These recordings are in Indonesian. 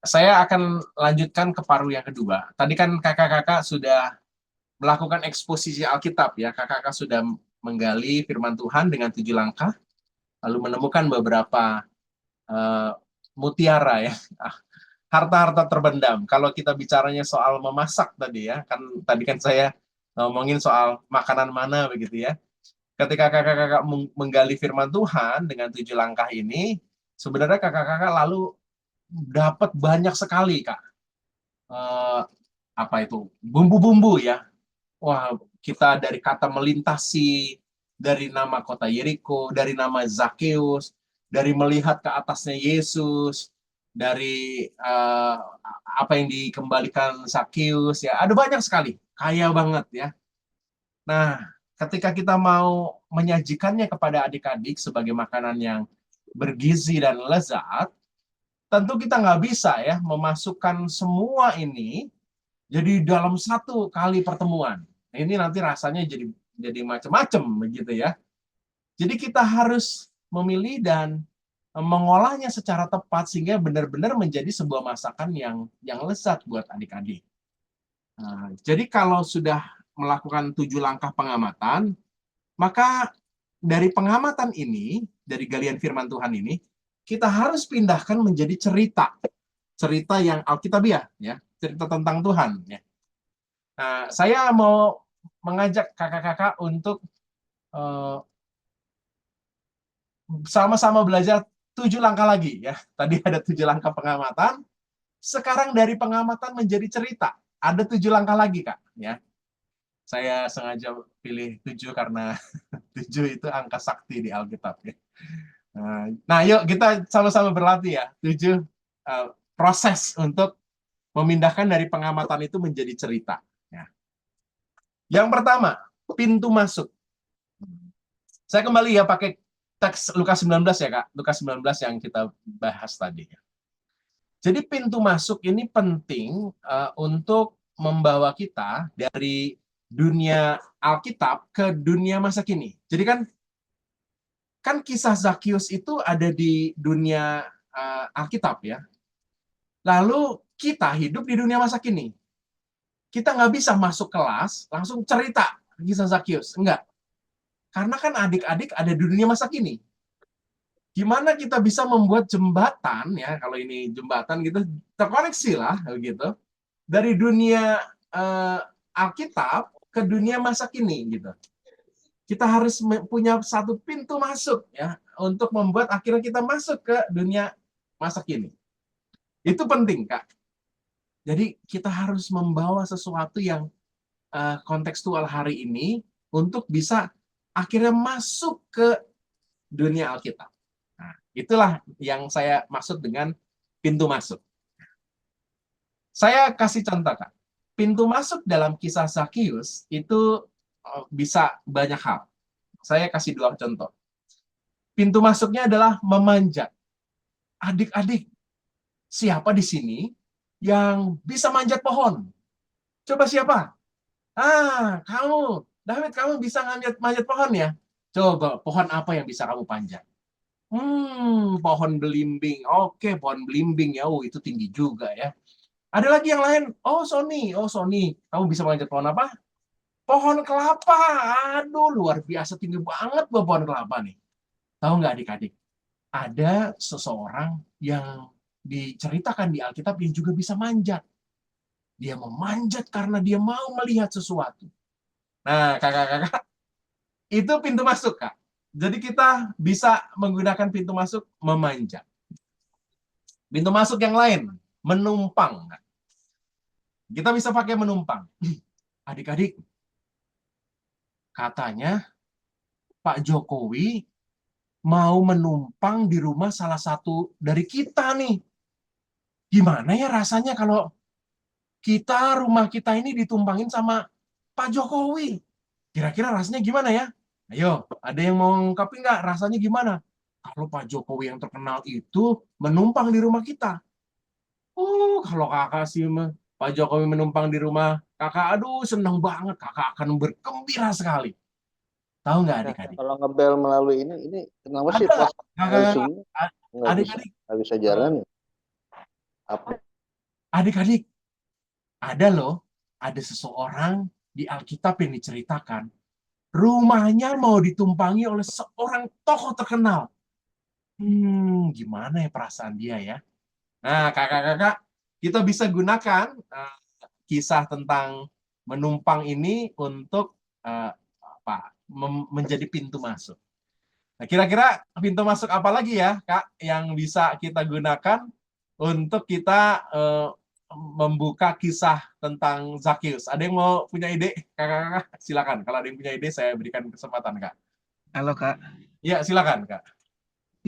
Saya akan lanjutkan ke paruh yang kedua. Tadi kan kakak-kakak sudah melakukan eksposisi Alkitab ya. Kakak-kakak sudah menggali firman Tuhan dengan 7 langkah, lalu menemukan beberapa eh, mutiara ya, harta-harta terpendam. Kalau kita bicaranya soal memasak tadi ya, tadi kan saya ngomongin soal makanan mana begitu ya. Ketika kakak-kakak menggali firman Tuhan dengan 7 langkah ini, sebenarnya kakak-kakak lalu dapat banyak sekali Kak. Eh, Apa itu? Bumbu-bumbu ya. Wah, kita dari kata melintasi, dari nama kota Yeriko, dari nama Zakheus, dari melihat ke atasnya Yesus, dari apa yang dikembalikan Zakheus ya, ada banyak sekali, kaya banget ya. Nah, ketika kita mau menyajikannya kepada adik-adik sebagai makanan yang bergizi dan lezat, tentu kita nggak bisa ya memasukkan semua ini jadi dalam satu kali pertemuan. Ini nanti rasanya jadi macam-macam begitu ya. Jadi kita harus memilih dan mengolahnya secara tepat sehingga benar-benar menjadi sebuah masakan yang lezat buat adik-adik. Nah, jadi kalau sudah melakukan 7 langkah pengamatan, maka dari pengamatan ini, dari galian firman Tuhan ini, kita harus pindahkan menjadi cerita, cerita yang Alkitabiah, ya, cerita tentang Tuhan. Ya. Nah, saya mau mengajak kakak-kakak untuk eh, sama-sama belajar 7 langkah lagi ya. Tadi ada 7 langkah pengamatan, sekarang dari pengamatan menjadi cerita. Ada 7 langkah lagi kak. Ya, saya sengaja pilih 7 karena 7 itu angka sakti di Alkitab. Ya. Nah, yuk kita sama-sama berlatih ya. 7 proses untuk memindahkan dari pengamatan itu menjadi cerita. Ya. Yang pertama, pintu masuk. Saya kembali ya pakai teks Lukas 19 ya Kak. Lukas 19 yang kita bahas tadi. Jadi pintu masuk ini penting untuk membawa kita dari dunia Alkitab ke dunia masa kini. Jadi kan kan kisah Zakheus itu ada di dunia Alkitab ya. Lalu kita hidup di dunia masa kini. Kita nggak bisa masuk kelas langsung cerita kisah Zakheus. Enggak. Karena kan adik-adik ada di dunia masa kini. Gimana kita bisa membuat jembatan ya, kalau ini jembatan gitu, terkoneksi lah gitu dari dunia eh, Alkitab ke dunia masa kini gitu. Kita harus punya satu pintu masuk ya untuk membuat akhirnya kita masuk ke dunia masa kini. Itu penting Kak. Jadi kita harus membawa sesuatu yang kontekstual hari ini untuk bisa akhirnya masuk ke dunia Alkitab. Nah, itulah yang saya maksud dengan pintu masuk. Saya kasih contoh, Kak. Pintu masuk dalam kisah Zakheus itu bisa banyak hal. Saya kasih 2 contoh. Pintu masuknya adalah memanjat. Adik-adik, siapa di sini yang bisa manjat pohon? Coba siapa? Kamu. David, kamu bisa manjat pohon ya? Coba, pohon apa yang bisa kamu panjat? Pohon belimbing. Oke, pohon belimbing ya. Oh, itu tinggi juga ya. Ada lagi yang lain. Oh, Sony. Oh, Sony. Kamu bisa manjat pohon apa? Pohon kelapa. Aduh, luar biasa tinggi banget pohon kelapa nih. Tahu nggak adik-adik? Ada seseorang yang diceritakan di Alkitab yang juga bisa manjat. Dia memanjat karena dia mau melihat sesuatu. Nah, kakak-kakak, itu pintu masuk, Kak. Jadi kita bisa menggunakan pintu masuk memanjat. Pintu masuk yang lain, menumpang. Kita bisa pakai menumpang. Adik-adik, katanya Pak Jokowi mau menumpang di rumah salah satu dari kita nih. Gimana ya rasanya kalau rumah kita ini ditumpangin sama Pak Jokowi? Kira-kira rasanya gimana ya? Ayo, ada yang mau ngungkapin nggak rasanya gimana? Kalau Pak Jokowi yang terkenal itu menumpang di rumah kita. Oh, kalau kakak sih Pak Jokowi menumpang di rumah kakak, aduh senang banget. Kakak akan bergembira sekali. Tahu nggak Nah, adik-adik? kalau ngebel melalui ini kenapa sih Ada pos kakak Zoom nggak bisa adik-adik nggak bisa jalan ya? Apa? Adik-adik, ada loh, ada seseorang di Alkitab yang diceritakan, rumahnya mau ditumpangi oleh seorang tokoh terkenal. Gimana ya perasaan dia ya? Nah, kakak-kakak, kita bisa gunakan kisah tentang menumpang ini untuk menjadi pintu masuk. Nah, kira-kira pintu masuk apa lagi ya, Kak, yang bisa kita gunakan untuk kita membuka kisah tentang Zakius? Ada yang mau punya ide? Kakak-kakak, silakan. Kalau ada yang punya ide, saya berikan kesempatan, Kak. Halo Kak, Iya, silakan, Kak.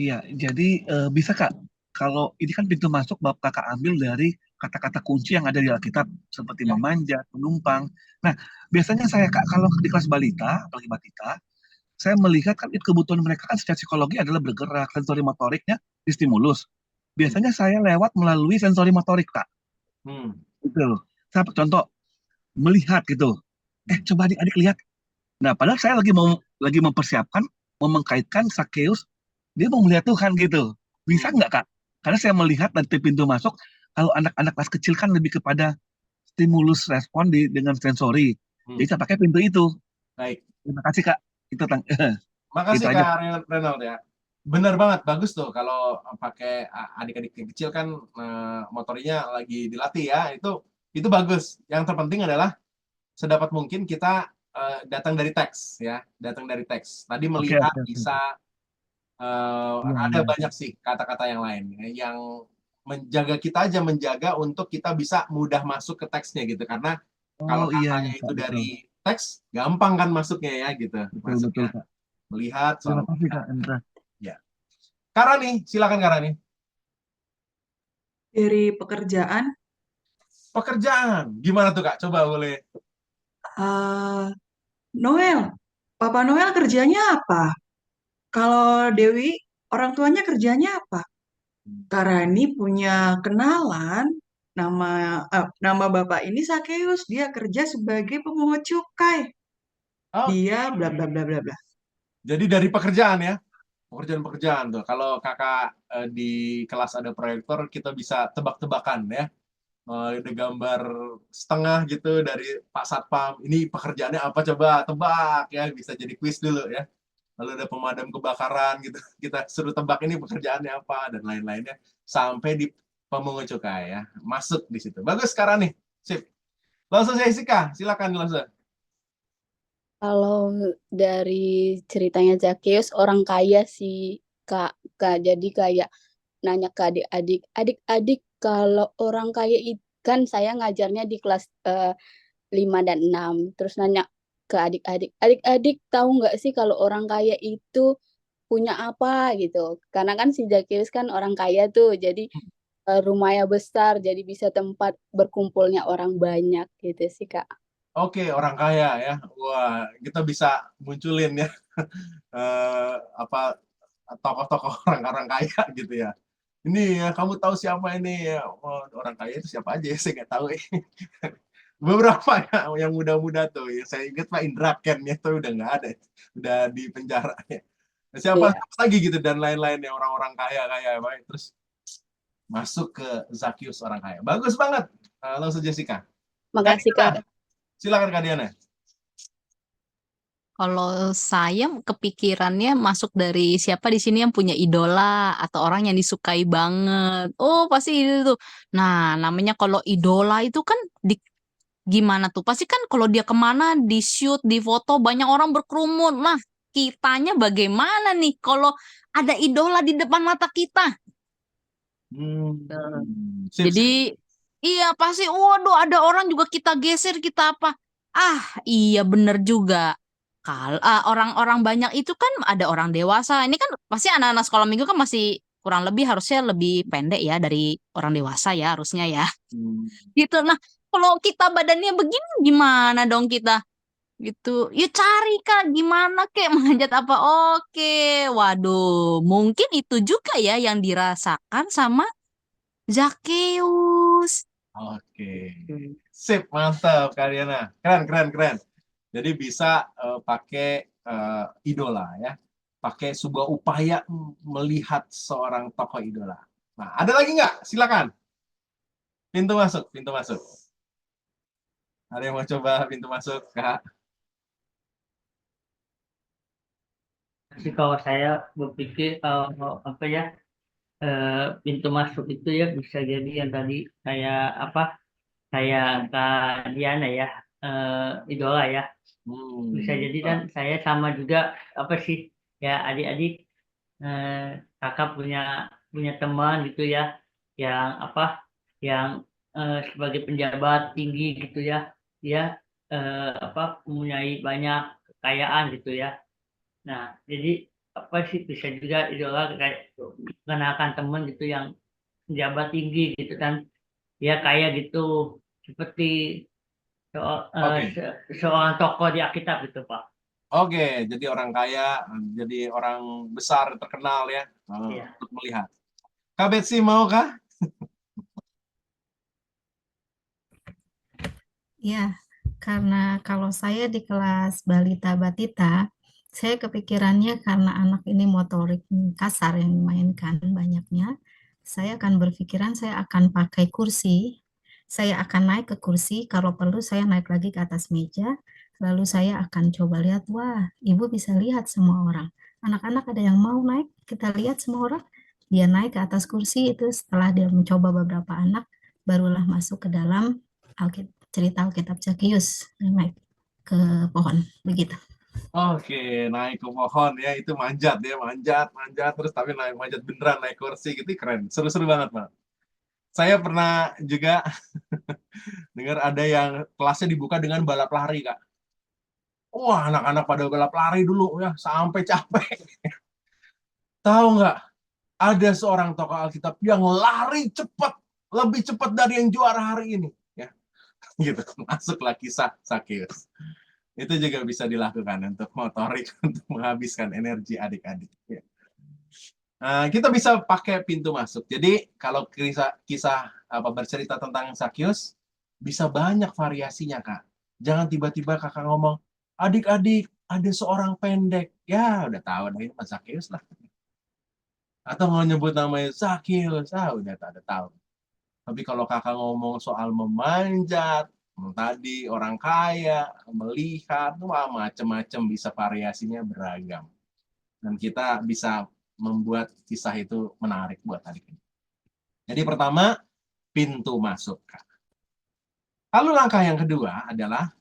iya jadi bisa Kak, kalau ini kan pintu masuk Bapak Kakak ambil dari kata-kata kunci yang ada di Alkitab seperti Ya. memanjat, menumpang. Nah, biasanya saya Kak, kalau di kelas balita, apalagi balita, saya melihat kan itu kebutuhan mereka kan secara psikologi adalah bergerak, sensori motoriknya distimulus. Hmm. Biasanya saya lewat melalui sensori motorik Kak, Hmm. gitu loh. Saya contoh melihat gitu. Coba adik-adik lihat. Nah, padahal saya lagi mempersiapkan, mau mengkaitkan Sakeus, dia mau melihat Tuhan gitu. Bisa Hmm. nggak, Kak? Karena saya melihat dari pintu masuk, kalau anak-anak kelas kecil kan lebih kepada stimulus respon dengan sensori. Hmm. Jadi saya pakai pintu itu. Baik. Terima kasih, Kak. Itu, itu Makasih aja. Kak Renald ya. Benar banget, bagus tuh kalau pakai adik-adik yang kecil kan motorinya lagi dilatih ya. Itu bagus. Yang terpenting adalah sedapat mungkin kita datang dari teks ya, datang dari teks. Tadi Oke, melihat oke, oke. bisa Iya, ada iya. banyak sih kata-kata yang lain ya, yang menjaga kita aja menjaga untuk kita bisa mudah masuk ke teksnya gitu karena kalau Oh, iya, iya, katanya itu Kak. Betul. dari teks gampang kan masuknya ya gitu Betul, betul, masuknya Kak. melihat Terima selalu kasih, melihat Kak Endra. ya. Karani silakan Karani. Dari pekerjaan, Pekerjaan gimana tuh Kak, coba boleh. eh Noel, Papa Noel kerjanya apa? Kalau Dewi, orang tuanya kerjanya apa? Karani punya kenalan, nama nama bapak ini Sakeus, dia kerja sebagai pemungut cukai. Oke, Dia bla bla bla bla bla. jadi dari pekerjaan ya, pekerjaan-pekerjaan tuh kalau kakak di kelas ada proyektor kita bisa tebak-tebakan ya. Ada gambar setengah gitu dari Pak Satpam. Ini pekerjaannya apa coba tebak ya, bisa jadi kuis dulu ya. Lalu ada pemadam kebakaran gitu. Kita suruh tebak ini pekerjaannya apa dan lain-lainnya sampai di pemungut cukai ya. Masuk di situ. Bagus sekarang nih. Sip. Langsung Jessica, silakan langsung. Kalau dari ceritanya Zakius orang kaya sih Kak. Kak, jadi kayak nanya ke adik-adik, adik-adik kalau orang kaya itu kan saya ngajarnya di kelas 5 dan 6. Terus nanya ke adik-adik, adik-adik tahu nggak sih kalau orang kaya itu punya apa gitu. Karena kan si Zakius kan orang kaya tuh, jadi rumahnya besar, jadi bisa tempat berkumpulnya orang banyak gitu sih Kak. Oke, orang kaya ya. Wah, kita bisa munculin ya apa tokoh-tokoh orang-orang kaya gitu ya. Ini ya, kamu tahu siapa ini? Oh, orang kaya itu siapa aja? Saya nggak tahu. Beberapa ya, yang muda-muda tuh. Ya, saya ingat Pak Indra Ken ya, tuh udah nggak ada. Udah di penjara. Ya. Siapa Iya, lagi gitu dan lain-lain yang orang-orang kaya-kaya. Terus masuk ke Zakius orang kaya. Bagus banget. Langsung Jessica. Kak makasih Diana, Kak. silakan Kak Diana. Kalau saya kepikirannya masuk dari siapa di sini yang punya idola atau orang yang disukai banget. Oh, pasti itu tuh. Nah, namanya kalau idola itu kan gimana tuh? Pasti kan kalau dia kemana di shoot, di foto banyak orang berkerumun. Nah, kitanya bagaimana nih kalau ada idola di depan mata kita? Tuh. Sip, sip. Jadi iya pasti waduh ada orang juga kita geser kita apa. Ah, iya bener juga. Kalau orang-orang banyak itu kan ada orang dewasa. Ini kan pasti anak-anak sekolah minggu kan masih kurang lebih harusnya lebih pendek ya dari orang dewasa ya harusnya ya. Hmm. Gitu. Nah, kalau kita badannya begini gimana dong kita? Gitu. Ya cari Kak gimana kek manjat apa? Oke. Waduh, mungkin itu juga ya yang dirasakan sama Zakeus. Oke. Sip, mantap Kak Diana. Keren, keren, keren. Jadi bisa pakai idola ya. Pakai sebuah upaya melihat seorang tokoh idola. Nah, ada lagi nggak? Silakan. Pintu masuk, pintu masuk. Ada yang mau coba pintu masuk, Kak? Sih kalau saya berpikir apa ya, pintu masuk itu ya bisa jadi yang tadi kayak apa, kayak Kak Diana ya, idola ya, bisa jadi kan saya sama juga apa sih ya, adik-adik, kakak punya punya teman gitu ya, yang apa, yang sebagai penjabat tinggi gitu ya, dia apa, mempunyai banyak kekayaan gitu ya. Nah, jadi apa sih, bisa juga idola kayak mengenalkan teman gitu yang pejabat tinggi gitu kan, ya kayak gitu, seperti Oke. seorang tokoh di Alkitab gitu Pak. Oke, jadi orang kaya, jadi orang besar terkenal ya, Iya. untuk melihat. Kak Betsy mau kah? Ya, karena kalau saya di kelas balita batita, saya kepikirannya karena anak ini motorik kasar yang dimainkan banyaknya, saya akan berpikiran saya akan pakai kursi, saya akan naik ke kursi, kalau perlu saya naik lagi ke atas meja, lalu saya akan coba lihat, wah, ibu bisa lihat semua orang. Anak-anak ada yang mau naik, kita lihat semua orang. Dia naik ke atas kursi itu setelah dia mencoba beberapa anak, barulah masuk ke dalam cerita Alkitab Zakius naik ke pohon begitu. Oke, naik ke pohon ya, itu manjat ya, manjat terus tapi naik manjat beneran naik kursi gitu, keren, seru-seru banget Pak. Saya pernah juga dengar ada yang kelasnya dibuka dengan balap lari Kak. Wah, anak-anak pada balap lari dulu ya sampai capek. Tahu nggak? Ada seorang tokoh Alkitab yang lari cepat, lebih cepat dari yang juara hari ini. Ya, gitu. Masuklah kisah Zakius. Itu juga bisa dilakukan untuk motorik, untuk menghabiskan energi adik-adik. Ya. Kita bisa pakai pintu masuk. Jadi kalau kisah apa bercerita tentang Zakius, bisa banyak variasinya Kak. Jangan tiba-tiba kakak ngomong, adik-adik ada seorang pendek. Ya udah tahu nih Mas Zakius lah. Atau mau nyebut namanya Zakius, udah ada tahu. Tapi kalau kakak ngomong soal memanjat, tadi orang kaya, melihat, wah macam-macam, bisa variasinya beragam. Dan kita bisa membuat kisah itu menarik buat adik ini. Jadi pertama, pintu masuk. Lalu langkah yang kedua adalah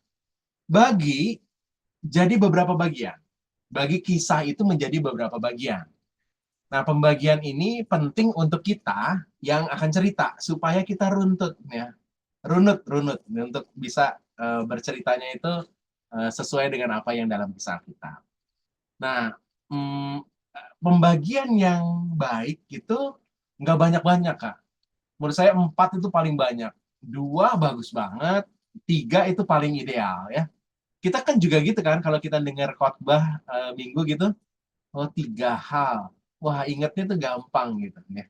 bagi jadi beberapa bagian. Bagi kisah itu menjadi beberapa bagian. Nah, pembagian ini penting untuk kita yang akan cerita supaya kita runtut ya. Runut untuk bisa berceritanya itu sesuai dengan apa yang dalam kisah kita. Nah, pembagian yang baik itu nggak banyak-banyak, Kak. Menurut saya 4 itu paling banyak. 2 bagus banget, 3 itu paling ideal ya. Kita kan juga gitu kan kalau kita dengar khotbah minggu gitu, oh 3 hal. Wah, ingatnya tuh gampang gitu ya.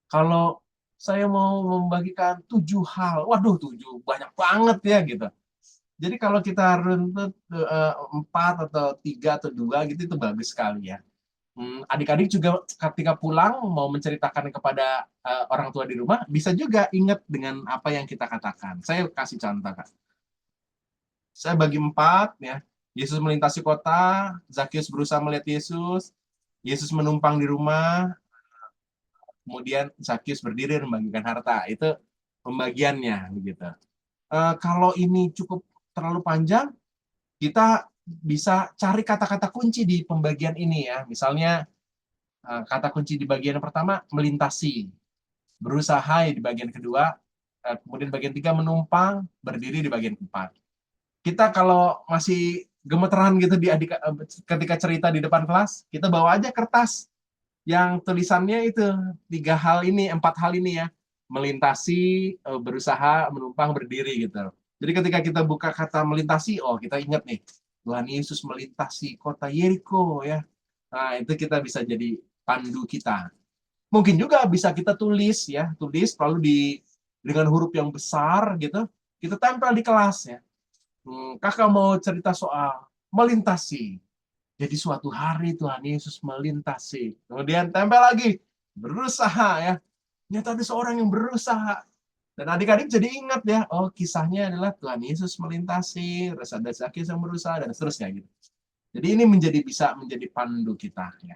Kalau saya mau membagikan 7 hal, waduh 7 banyak banget ya gitu. Jadi kalau kita runtut 4 atau 3 atau 2 gitu itu bagus sekali ya. Adik-adik juga ketika pulang mau menceritakan kepada orang tua di rumah, bisa juga ingat dengan apa yang kita katakan. Saya kasih contoh Kak. Saya bagi 4 ya. Yesus melintasi kota, Zakius berusaha melihat Yesus, Yesus menumpang di rumah, kemudian Zakius berdiri dan membagikan harta. Itu pembagiannya begitu. Kalau ini cukup terlalu panjang, kita bisa cari kata-kata kunci di pembagian ini ya. Misalnya kata kunci di bagian pertama melintasi, berusaha di bagian kedua, kemudian bagian 3 menumpang, berdiri di bagian 4. Kita kalau masih gemeteran gitu ketika cerita di depan kelas, kita bawa aja kertas yang tulisannya itu 3 hal ini, 4 hal ini ya. Melintasi, berusaha, menumpang, berdiri gitu. Jadi ketika kita buka kata melintasi, oh kita ingat nih, Tuhan Yesus melintasi kota Yeriko ya. Nah, itu kita bisa jadi pandu kita. Mungkin juga bisa kita tulis ya, tulis lalu dengan huruf yang besar gitu, kita tempel di kelas ya. Kakak mau cerita soal melintasi. Jadi suatu hari Tuhan Yesus melintasi. Kemudian tempel lagi, berusaha ya. Ternyata ada seorang yang berusaha. Dan adik-adik jadi ingat ya, oh kisahnya adalah Tuhan Yesus melintasi, terus ada Zakheus yang berusaha, dan seterusnya gitu. Jadi ini bisa menjadi pandu kita ya.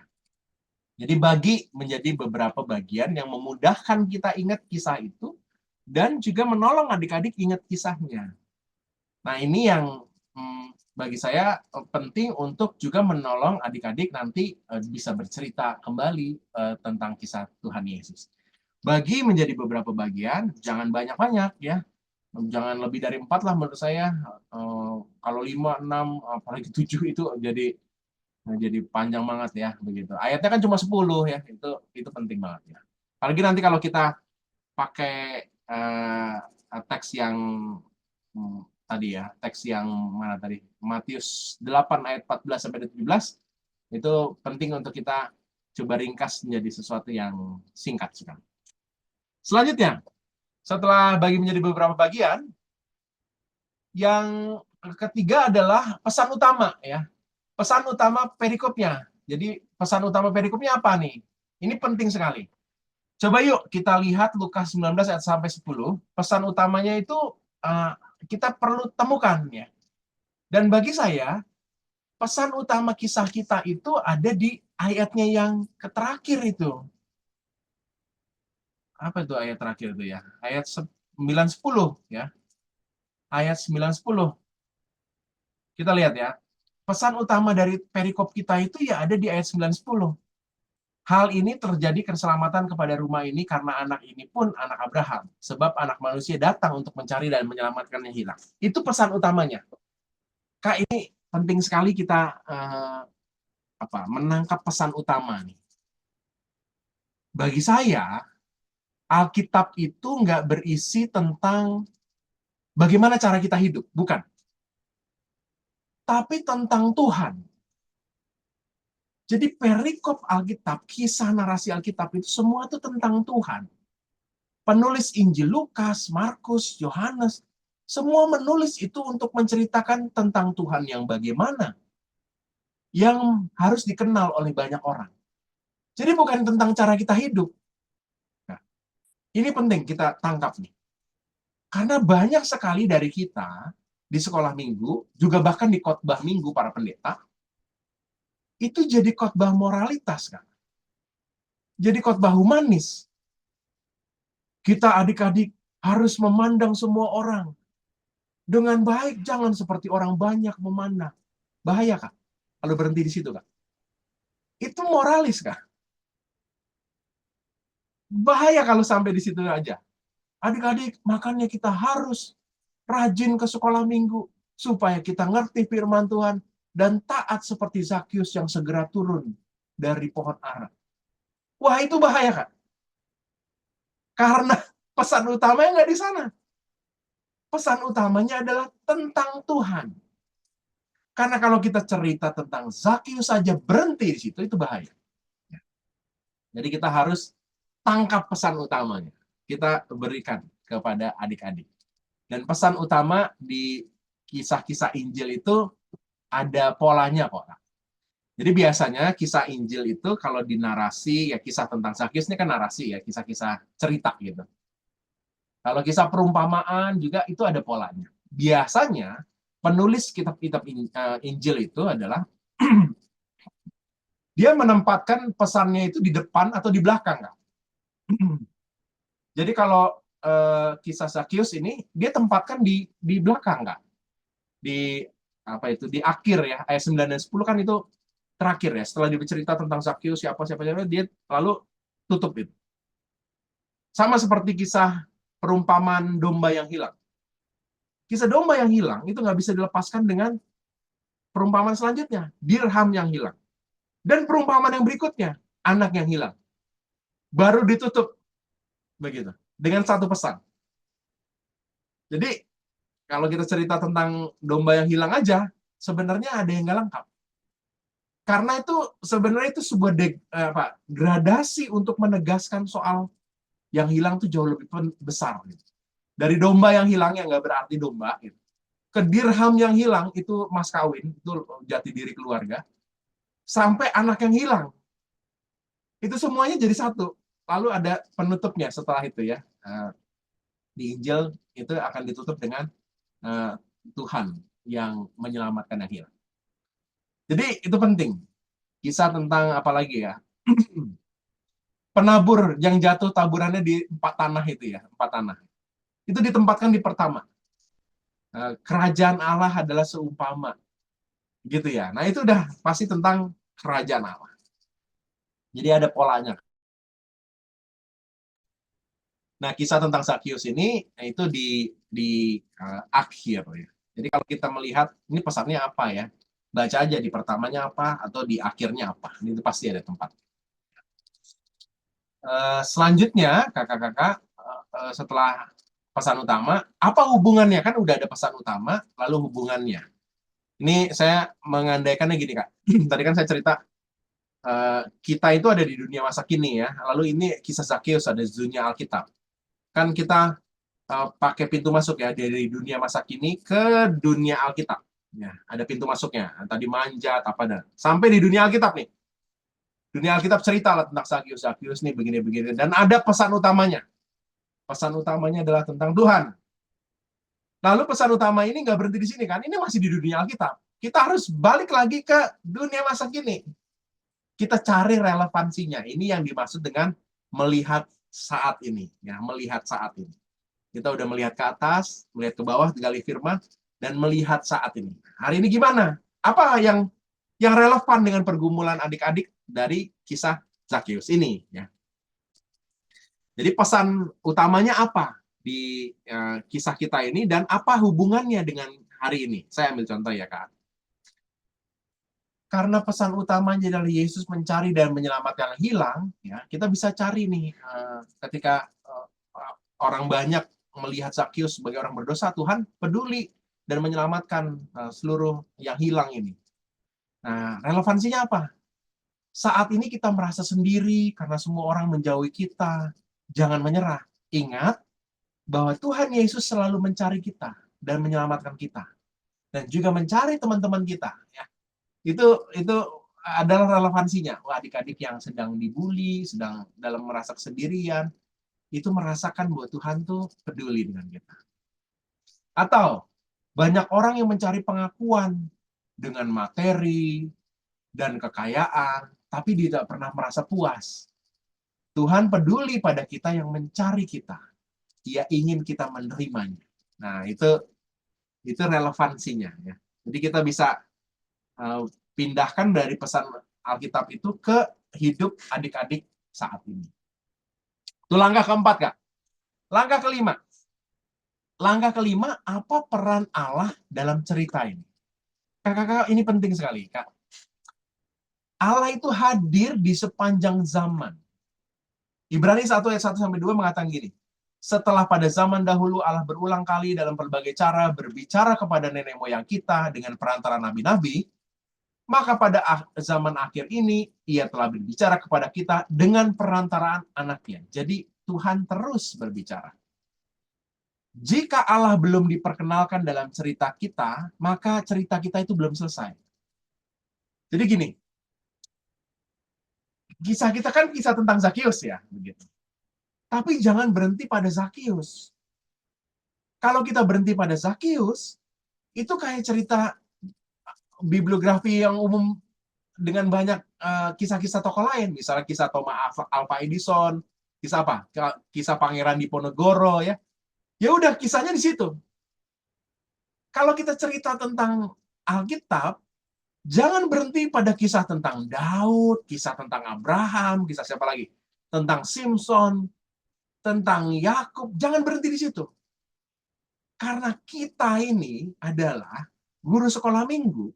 Jadi bagi menjadi beberapa bagian yang memudahkan kita ingat kisah itu, dan juga menolong adik-adik ingat kisahnya. Nah ini yang bagi saya penting untuk juga menolong adik-adik nanti bisa bercerita kembali tentang kisah Tuhan Yesus. Bagi menjadi beberapa bagian, jangan banyak-banyak ya. Jangan lebih dari 4 lah menurut saya. Kalau 5, 6, apalagi 7 itu jadi panjang banget ya begitu. Ayatnya kan cuma 10 ya. Itu penting banget ya. Apalagi nanti kalau kita pakai teks yang tadi ya, teks yang mana tadi? Matius 8 ayat 14 sampai 17 itu penting untuk kita coba ringkas menjadi sesuatu yang singkat sekali. Selanjutnya, setelah bagi menjadi beberapa bagian, yang ketiga adalah pesan utama ya. Pesan utama perikopnya. Jadi pesan utama perikopnya apa nih? Ini penting sekali. Coba yuk kita lihat Lukas 19 ayat sampai 10. Pesan utamanya itu kita perlu temukan ya. Dan bagi saya, pesan utama kisah kita itu ada di ayatnya yang terakhir itu. Apa itu ayat terakhir itu ya? Ayat 9-10 ya. Ayat 9-10. Kita lihat ya. Pesan utama dari perikop kita itu ya ada di ayat 9-10. Hal ini terjadi keselamatan kepada rumah ini karena anak ini pun anak Abraham. Sebab anak manusia datang untuk mencari dan menyelamatkan yang hilang. Itu pesan utamanya. Kak, ini penting sekali kita menangkap pesan utama nih. Bagi saya, Alkitab itu nggak berisi tentang bagaimana cara kita hidup, bukan. Tapi tentang Tuhan. Jadi perikop Alkitab, kisah narasi Alkitab itu semua itu tentang Tuhan. Penulis Injil Lukas, Markus, Yohanes, semua menulis itu untuk menceritakan tentang Tuhan yang bagaimana. Yang harus dikenal oleh banyak orang. Jadi bukan tentang cara kita hidup. Nah, ini penting kita tangkap nih. Karena banyak sekali dari kita di sekolah minggu, juga bahkan di khotbah minggu para pendeta, itu jadi khotbah moralitas kan. Jadi khotbah humanis. Kita adik-adik harus memandang semua orang dengan baik, jangan seperti orang banyak memandang. Bahaya kan? Kalau berhenti di situ kan? Itu moralis kan? Bahaya kalau sampai di situ aja. Adik-adik, makanya kita harus rajin ke sekolah minggu supaya kita ngerti firman Tuhan dan taat seperti Zakheus yang segera turun dari pohon ara. Wah, itu bahaya kan? Karena pesan utamanya nggak di sana. Pesan utamanya adalah tentang Tuhan. Karena kalau kita cerita tentang Zakheus saja berhenti di situ, itu bahaya. Jadi kita harus tangkap pesan utamanya. Kita berikan kepada adik-adik. Dan pesan utama di kisah-kisah Injil itu ada polanya kok. Jadi biasanya kisah Injil itu kalau dinarasi, ya kisah tentang Zakheus ini kan narasi ya, kisah-kisah cerita gitu. Kalau kisah perumpamaan juga itu ada polanya. Biasanya penulis kitab-kitab Injil itu adalah dia menempatkan pesannya itu di depan atau di belakang. Kan? Jadi kalau kisah Zakheus ini dia tempatkan di belakang nggak? Di di akhir ya, ayat 9 dan 10 kan itu terakhir ya, setelah dia bercerita tentang Zakheus siapa dia lalu tutup itu. Sama seperti kisah perumpamaan domba yang hilang. Kisah domba yang hilang itu nggak bisa dilepaskan dengan perumpamaan selanjutnya, dirham yang hilang. Dan perumpamaan yang berikutnya, anak yang hilang. Baru ditutup begitu dengan satu pesan. Jadi kalau kita cerita tentang domba yang hilang aja, sebenarnya ada yang nggak lengkap. Karena itu sebenarnya itu sebuah gradasi untuk menegaskan soal yang hilang itu jauh lebih besar. Gitu. Dari domba yang hilang yang nggak berarti domba, gitu. Ke dirham yang hilang itu mas kawin, itu jati diri keluarga, sampai anak yang hilang. Itu semuanya jadi satu. Lalu ada penutupnya setelah itu ya. di Injil itu akan ditutup dengan Tuhan yang menyelamatkan yang hilang. Jadi itu penting. Kisah tentang apa lagi ya? Penabur yang jatuh taburannya di 4 tanah itu ya, 4 tanah. Itu ditempatkan di pertama. Kerajaan Allah adalah seumpama, gitu ya. Nah itu udah pasti tentang kerajaan Allah. Jadi ada polanya. Nah kisah tentang Zakius ini itu di akhir ya. Jadi kalau kita melihat ini pesannya apa ya, baca aja di pertamanya apa atau di akhirnya apa. Ini pasti ada tempat. Selanjutnya kakak-kakak setelah pesan utama, apa hubungannya? Kan udah ada pesan utama, lalu hubungannya. Ini saya mengandaikannya gini Kak. Tadi kan saya cerita kita itu ada di dunia masa kini ya. Lalu ini kisah Zakius ada di dunia Alkitab. Kan kita pakai pintu masuk ya dari dunia masa kini ke dunia Alkitab. Ya, ada pintu masuknya. Tadi manjat apa dan sampai di dunia Alkitab nih. Dunia Alkitab cerita lah tentang Zakius. Zakius nih begini-begini dan ada pesan utamanya. Pesan utamanya adalah tentang Tuhan. Lalu pesan utama ini nggak berhenti di sini kan? Ini masih di dunia Alkitab. Kita harus balik lagi ke dunia masa kini. Kita cari relevansinya. Ini yang dimaksud dengan melihat saat ini. Ya, melihat saat ini. Kita udah melihat ke atas, melihat ke bawah, gali firman, dan melihat saat ini. Hari ini gimana? Apa yang relevan dengan pergumulan adik-adik dari kisah Zakius ini? Ya. Jadi pesan utamanya apa di kisah kita ini dan apa hubungannya dengan hari ini? Saya ambil contoh ya Kak. Karena pesan utamanya adalah Yesus mencari dan menyelamatkan yang hilang, ya kita bisa cari nih ketika orang banyak melihat Zakius sebagai orang berdosa, Tuhan peduli dan menyelamatkan seluruh yang hilang ini. Nah, relevansinya apa? Saat ini kita merasa sendiri karena semua orang menjauhi kita. Jangan menyerah. Ingat bahwa Tuhan Yesus selalu mencari kita dan menyelamatkan kita. Dan juga mencari teman-teman kita. Ya. Itu adalah relevansinya. Wah, adik-adik yang sedang dibully, sedang dalam merasa kesendirian, itu merasakan bahwa Tuhan tuh peduli dengan kita. Atau banyak orang yang mencari pengakuan dengan materi dan kekayaan, tapi tidak pernah merasa puas. Tuhan peduli pada kita yang mencari kita. Dia ingin kita menerimanya. Nah, itu relevansinya ya. Jadi kita bisa pindahkan dari pesan Alkitab itu ke hidup adik-adik saat ini. Itu langkah keempat, Kak. Langkah kelima. Langkah kelima, apa peran Allah dalam cerita ini? Kakak-kakak, ini penting sekali, Kak. Allah itu hadir di sepanjang zaman. Ibrani 1 ayat 1-2 mengatakan gini, setelah pada zaman dahulu Allah berulang kali dalam berbagai cara berbicara kepada nenek moyang kita dengan perantara nabi-nabi, maka pada zaman akhir ini ia telah berbicara kepada kita dengan perantaraan anaknya. Jadi Tuhan terus berbicara. Jika Allah belum diperkenalkan dalam cerita kita, maka cerita kita itu belum selesai. Jadi gini, kisah kita kan kisah tentang Zakius ya, begitu. Tapi jangan berhenti pada Zakius. Kalau kita berhenti pada Zakius, itu kayak cerita bibliografi yang umum dengan banyak kisah-kisah tokoh lain, misalnya kisah Thomas Alva Edison, kisah apa? Kisah Pangeran Diponegoro ya. Ya udah kisahnya di situ. Kalau kita cerita tentang Alkitab, jangan berhenti pada kisah tentang Daud, kisah tentang Abraham, kisah siapa lagi? Tentang Simpson, tentang Yakub, jangan berhenti di situ. Karena kita ini adalah guru sekolah minggu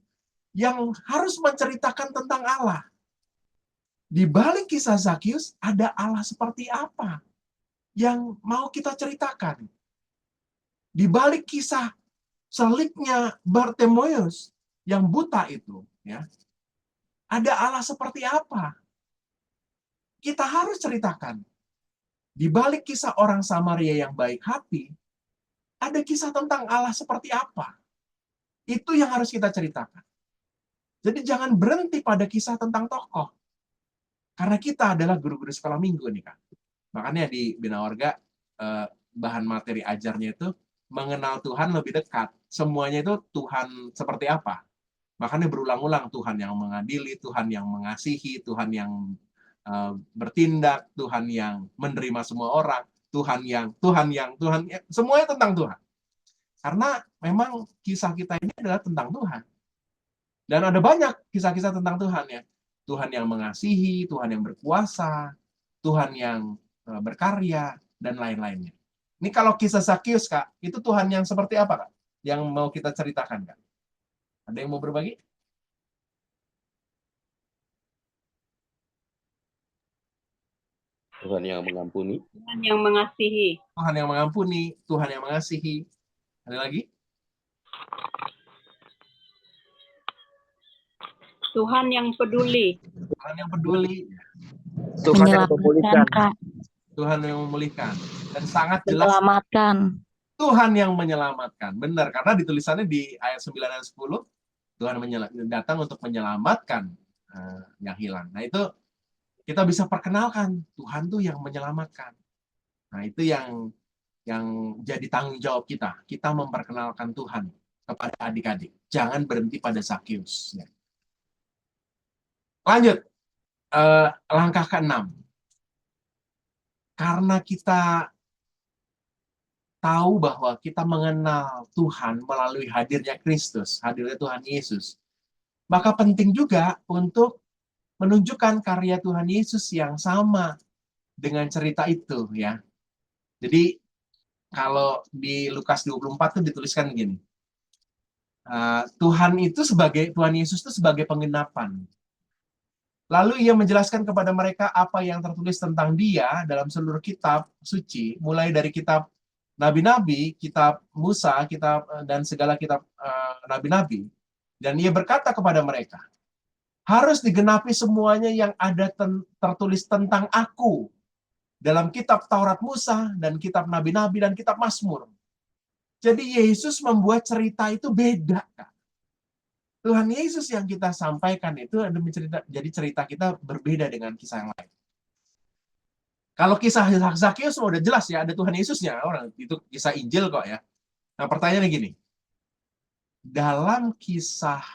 yang harus menceritakan tentang Allah. Di balik kisah Zakius ada Allah seperti apa yang mau kita ceritakan. Di balik kisah seliknya Bartimeus yang buta itu, ya, ada Allah seperti apa? Kita harus ceritakan. Di balik kisah orang Samaria yang baik hati, ada kisah tentang Allah seperti apa? Itu yang harus kita ceritakan. Jadi jangan berhenti pada kisah tentang tokoh. Karena kita adalah guru-guru sekolah minggu nih, Kak. Makanya di Bina Warga bahan materi ajarnya itu mengenal Tuhan lebih dekat. Semuanya itu Tuhan seperti apa. Makanya berulang-ulang Tuhan yang mengadili, Tuhan yang mengasihi, Tuhan yang bertindak, Tuhan yang menerima semua orang, Tuhan yang, semuanya tentang Tuhan. Karena memang kisah kita ini adalah tentang Tuhan. Dan ada banyak kisah-kisah tentang Tuhan ya. Tuhan yang mengasihi, Tuhan yang berkuasa, Tuhan yang berkarya, dan lain-lainnya. Ini kalau kisah Zakius, Kak, itu Tuhan yang seperti apa, Kak? Yang mau kita ceritakan, Kak? Ada yang mau berbagi? Tuhan yang mengampuni. Tuhan yang mengasihi. Tuhan yang mengampuni, Tuhan yang mengasihi. Ada lagi? Tuhan yang peduli. Tuhan yang peduli. Tuhan yang memulihkan. Kak. Tuhan yang memulihkan. Dan sangat jelas Menyelamatkan. Tuhan yang menyelamatkan. Benar, karena ditulisannya di ayat 9 dan 10, Tuhan datang untuk menyelamatkan yang hilang. Nah itu kita bisa perkenalkan, Tuhan tuh yang menyelamatkan. Nah itu yang jadi tanggung jawab kita. Kita memperkenalkan Tuhan kepada adik-adik. Jangan berhenti pada Zakius. Ya. Lanjut, langkah ke-6. Karena kita tahu bahwa kita mengenal Tuhan melalui hadirnya Kristus, hadirnya Tuhan Yesus, maka penting juga untuk menunjukkan karya Tuhan Yesus yang sama dengan cerita itu, ya. Jadi kalau di Lukas 24 itu dituliskan gini, Tuhan Yesus itu sebagai penggenapan. Lalu ia menjelaskan kepada mereka apa yang tertulis tentang dia dalam seluruh kitab suci, mulai dari kitab nabi-nabi, kitab Musa, dan segala kitab nabi-nabi. Dan ia berkata kepada mereka, harus digenapi semuanya yang ada tertulis tentang aku dalam kitab Taurat Musa, dan kitab nabi-nabi, dan kitab Mazmur. Jadi Yesus membuat cerita itu beda, Kak. Tuhan Yesus yang kita sampaikan itu jadi cerita kita berbeda dengan kisah yang lain. Kalau kisah Zakius udah jelas ya, ada Tuhan Yesusnya, orang itu kisah Injil kok ya. Nah pertanyaannya gini, dalam kisah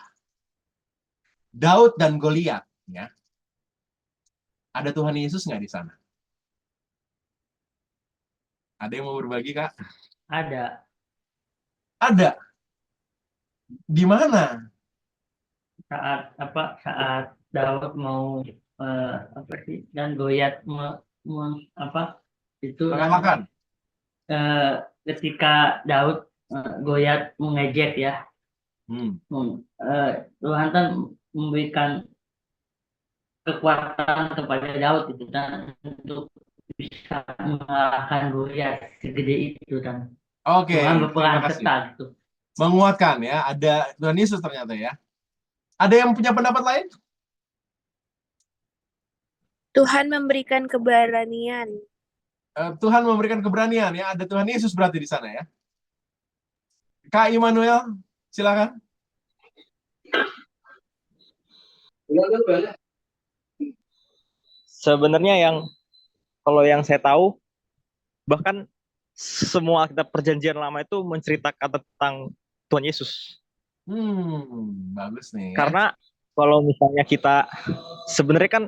Daud dan Goliat, ya, ada Tuhan Yesus nggak di sana? Ada yang mau berbagi, Kak? Ada. Ada. Di mana? Saat Daud mau dan Goliat itu Mengalahkan. ketika Daud Goliat mengejek ya. Tuhan kan memberikan kekuatan kepada Daud itu dan untuk bisa mengalahkan Goliat segede itu dan Oke. Tuhan berperan Terima kasih. serta gitu. Menguatkan ya, ada Tuhan Yesus ternyata ya. Ada yang punya pendapat lain? Tuhan memberikan keberanian. Tuhan memberikan keberanian ya, ada Tuhan Yesus berarti di sana ya. Kak Immanuel, silakan. Sebenarnya kalau yang saya tahu, bahkan semua kitab perjanjian lama itu menceritakan tentang Tuhan Yesus. Bagus nih. Karena kalau misalnya kita sebenarnya kan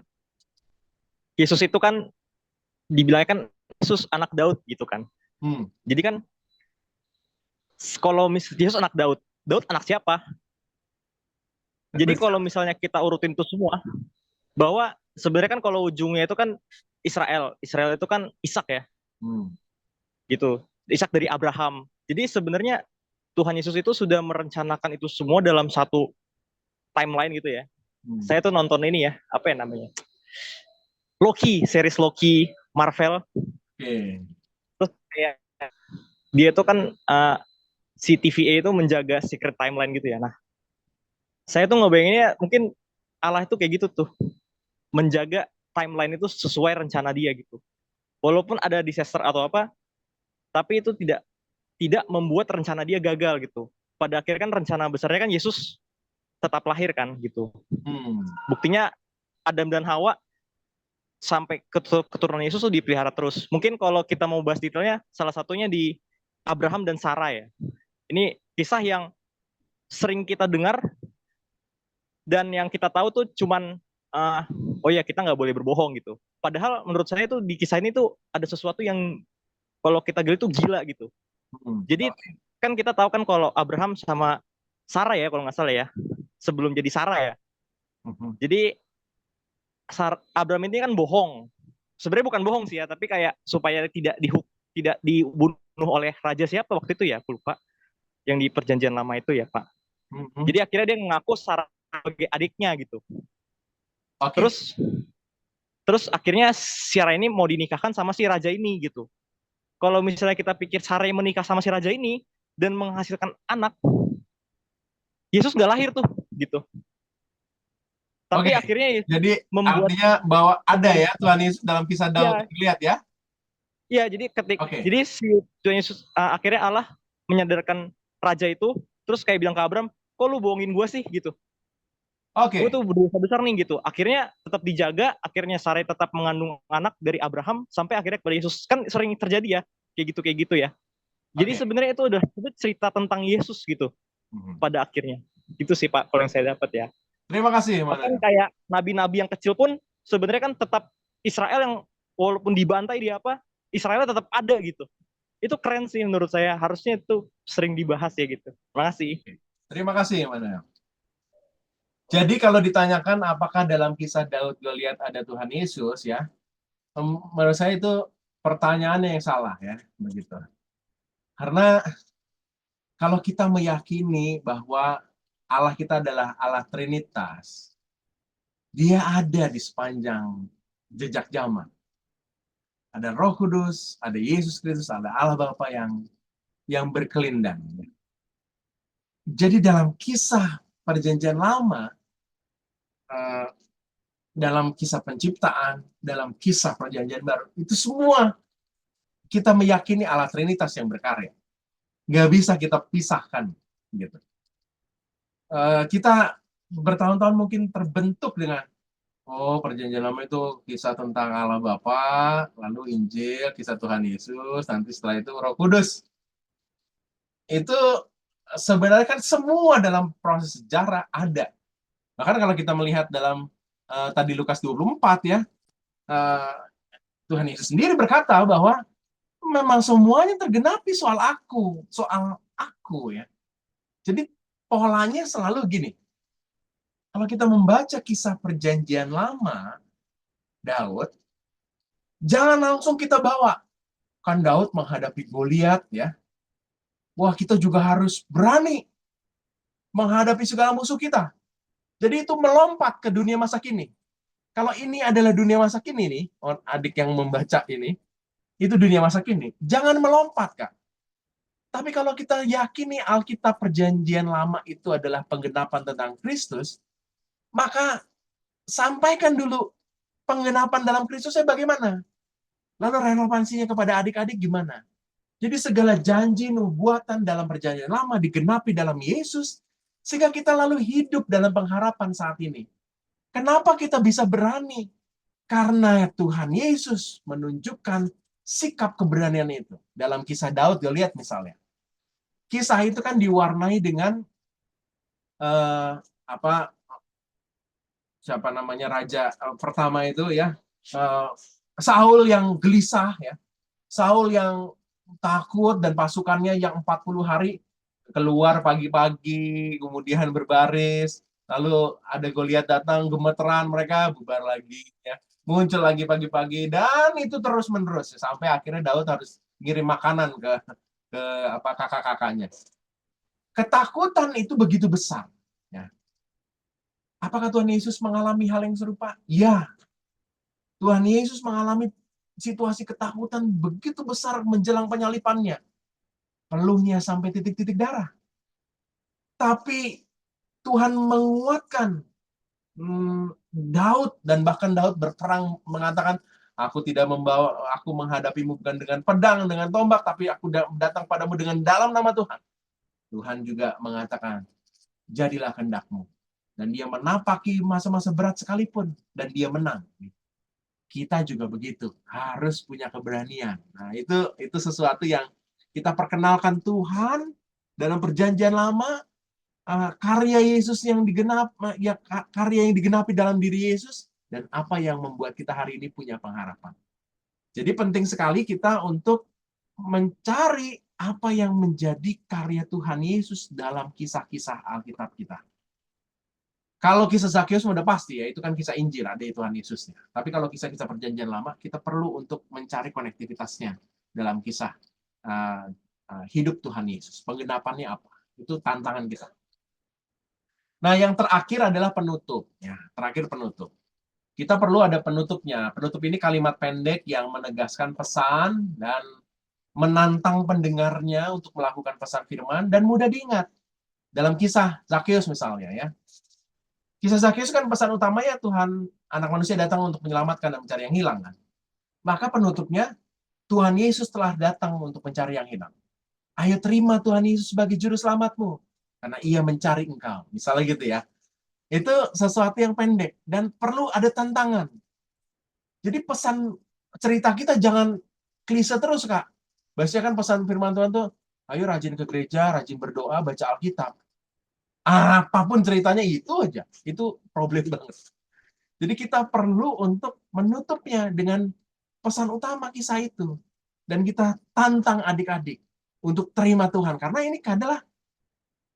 Yesus itu kan dibilangnya kan Yesus anak Daud gitu kan. Jadi kan kalau Yesus anak Daud, Daud anak siapa? Jadi kalau misalnya kita urutin itu semua, bahwa sebenarnya kan kalau ujungnya itu kan Israel itu kan Ishak ya. Gitu. Ishak dari Abraham. Jadi sebenarnya Tuhan Yesus itu sudah merencanakan itu semua dalam satu timeline gitu ya. Saya tuh nonton ini ya, apa ya namanya? Series Loki Marvel. Terus kayak dia itu kan si TVA itu menjaga secret timeline gitu ya. Nah, saya tuh ngebayanginnya mungkin Allah itu kayak gitu tuh. Menjaga timeline itu sesuai rencana dia gitu. Walaupun ada disaster atau apa, tapi itu tidak membuat rencana dia gagal gitu. Pada akhirnya kan rencana besarnya kan Yesus tetap lahir kan gitu. Buktinya Adam dan Hawa sampai keturunan Yesus tuh dipelihara terus. Mungkin kalau kita mau bahas detailnya, salah satunya di Abraham dan Sarah ya. Ini kisah yang sering kita dengar dan yang kita tahu tuh cuman oh ya kita nggak boleh berbohong gitu. Padahal menurut saya tuh di kisah ini tuh ada sesuatu yang kalau kita gali tuh gila gitu. Jadi kan kita tahu kan kalau Abraham sama Sarah ya kalau nggak salah ya, sebelum jadi Sarah ya. Jadi Abraham ini kan bohong. Sebenarnya bukan bohong sih ya, tapi kayak supaya tidak dibunuh oleh raja siapa waktu itu ya, aku lupa. Yang di perjanjian lama itu ya, Pak. Jadi akhirnya dia mengaku Sarah sebagai adiknya gitu. Terus akhirnya Sarah ini mau dinikahkan sama si raja ini gitu. Kalau misalnya kita pikir Sarah yang menikah sama si raja ini dan menghasilkan anak, Yesus nggak lahir tuh gitu. Tapi akhirnya jadi artinya bahwa ada ya Tuhan Yesus dalam kisah Daud dilihat ya. Iya, jadi jadi si Tuhan Yesus akhirnya Allah menyadarkan raja itu, terus kayak bilang ke Abraham, kok lu bohongin gua sih gitu. Gue tuh berdosa besar nih gitu. Akhirnya tetap dijaga, akhirnya Sarai tetap mengandung anak dari Abraham sampai akhirnya kepada Yesus. Kan sering terjadi ya, kayak gitu ya. Jadi sebenarnya itu udah cerita tentang Yesus gitu. Pada akhirnya. Itu sih Pak, kalau yang saya dapat ya. Terima kasih. Kan kayak nabi-nabi yang kecil pun sebenarnya kan tetap Israel yang walaupun dibantai di apa, Israel tetap ada gitu. Itu keren sih menurut saya. Harusnya itu sering dibahas ya gitu. Terima kasih. Terima kasih, Mana. Jadi kalau ditanyakan apakah dalam kisah Daud Goliat ada Tuhan Yesus ya, menurut saya itu pertanyaannya yang salah ya, begitu. Karena kalau kita meyakini bahwa Allah kita adalah Allah Trinitas, Dia ada di sepanjang jejak zaman. Ada Roh Kudus, ada Yesus Kristus, ada Allah Bapa yang berkelindang. Jadi dalam kisah Perjanjian Lama, dalam kisah penciptaan, dalam kisah Perjanjian Baru, itu semua kita meyakini Allah Trinitas yang berkarya. Nggak bisa kita pisahkan. Gitu. Kita bertahun-tahun mungkin terbentuk dengan Perjanjian Lama itu kisah tentang Allah Bapa, lalu Injil, kisah Tuhan Yesus, nanti setelah itu Roh Kudus. Itu sebenarnya kan semua dalam proses sejarah ada. Bahkan kalau kita melihat dalam tadi Lukas 24 ya, Tuhan Yesus sendiri berkata bahwa memang semuanya tergenapi soal aku ya. Jadi polanya selalu gini. Kalau kita membaca kisah Perjanjian Lama, Daud, jangan langsung kita bawa. Kan Daud menghadapi Goliat ya. Wah, kita juga harus berani menghadapi segala musuh kita. Jadi itu melompat ke dunia masa kini. Kalau ini adalah dunia masa kini nih, adik yang membaca ini, itu dunia masa kini. Jangan melompat, Kak. Tapi kalau kita yakini Alkitab Perjanjian Lama itu adalah penggenapan tentang Kristus, maka sampaikan dulu penggenapan dalam Kristusnya bagaimana. Lalu relevansinya kepada adik-adik gimana. Jadi segala janji nubuatan dalam Perjanjian Lama digenapi dalam Yesus, sehingga kita lalu hidup dalam pengharapan saat ini. Kenapa kita bisa berani? Karena Tuhan Yesus menunjukkan sikap keberanian itu. Dalam kisah Daud, lihat misalnya. Kisah itu kan diwarnai dengan siapa namanya raja pertama itu ya, Saul yang gelisah ya. Saul yang takut dan pasukannya yang 40 hari keluar pagi-pagi, kemudian berbaris, lalu ada Goliat datang, gemeteran, mereka bubar lagi, ya. Muncul lagi pagi-pagi, dan itu terus-menerus, sampai akhirnya Daud harus ngirim makanan ke kakak-kakaknya. Ketakutan itu begitu besar. Ya. Apakah Tuhan Yesus mengalami hal yang serupa? Ya. Tuhan Yesus mengalami situasi ketakutan begitu besar menjelang penyalipannya. Peluhnya sampai titik-titik darah. Tapi Tuhan menguatkan Daud, dan bahkan Daud berperang mengatakan, aku menghadapimu bukan dengan pedang, dengan tombak, tapi aku datang padamu dengan dalam nama Tuhan. Tuhan juga mengatakan, jadilah kehendakmu. Dan dia menapaki masa-masa berat sekalipun, dan dia menang. kita juga begitu, harus punya keberanian. Nah, itu sesuatu yang kita perkenalkan Tuhan dalam perjanjian lama, karya Yesus yang karya yang digenapi dalam diri Yesus, dan apa yang membuat kita hari ini punya pengharapan. Jadi penting sekali kita untuk mencari apa yang menjadi karya Tuhan Yesus dalam kisah-kisah Alkitab kita. Kalau kisah Zakius sudah pasti ya, itu kan kisah Injil, ada Tuhan Yesusnya. Tapi kalau kisah-kisah perjanjian lama, kita perlu untuk mencari konektivitasnya dalam kisah hidup Tuhan Yesus. Penggenapannya apa? Itu tantangan kita. Nah, yang terakhir adalah penutup. Ya, terakhir penutup. Kita perlu ada penutupnya. Penutup ini kalimat pendek yang menegaskan pesan dan menantang pendengarnya untuk melakukan pesan firman dan mudah diingat. Dalam kisah Zakius misalnya ya. Kisah Zakius kan pesan utamanya Tuhan anak manusia datang untuk menyelamatkan dan mencari yang hilang kan. Maka penutupnya Tuhan Yesus telah datang untuk mencari yang hilang. Ayo terima Tuhan Yesus sebagai juru selamatmu karena ia mencari engkau. Misalnya gitu ya. Itu sesuatu yang pendek dan perlu ada tantangan. Jadi pesan cerita kita jangan klise terus, Kak. Biasanya kan pesan firman Tuhan tuh, ayo rajin ke gereja, rajin berdoa, baca Alkitab. Apapun ceritanya itu aja. Itu problem banget. Jadi kita perlu untuk menutupnya dengan pesan utama kisah itu. Dan kita tantang adik-adik untuk terima Tuhan. Karena ini adalah,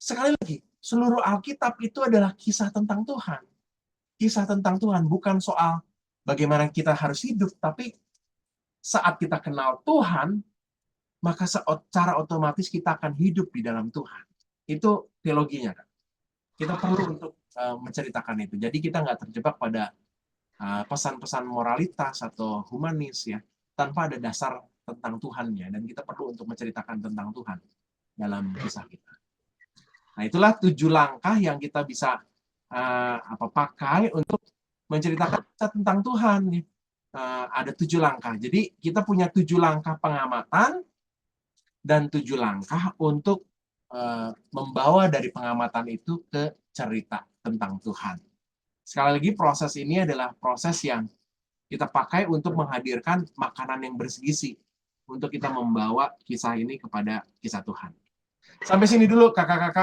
sekali lagi, seluruh Alkitab itu adalah kisah tentang Tuhan. Kisah tentang Tuhan, bukan soal bagaimana kita harus hidup, tapi saat kita kenal Tuhan, maka secara otomatis kita akan hidup di dalam Tuhan. Itu teologinya, kan? Kita perlu untuk menceritakan itu. Jadi kita nggak terjebak pada pesan-pesan moralitas atau humanis ya, tanpa ada dasar tentang Tuhannya. Dan kita perlu untuk menceritakan tentang Tuhan dalam kisah kita. Nah, itulah 7 langkah yang kita bisa pakai untuk menceritakan tentang Tuhan. Ada 7 langkah. Jadi kita punya 7 langkah pengamatan dan 7 langkah untuk membawa dari pengamatan itu ke cerita tentang Tuhan. Sekali lagi, proses ini adalah proses yang kita pakai untuk menghadirkan makanan yang bergizi untuk kita membawa kisah ini kepada kisah Tuhan. Sampai sini dulu kakak-kakak.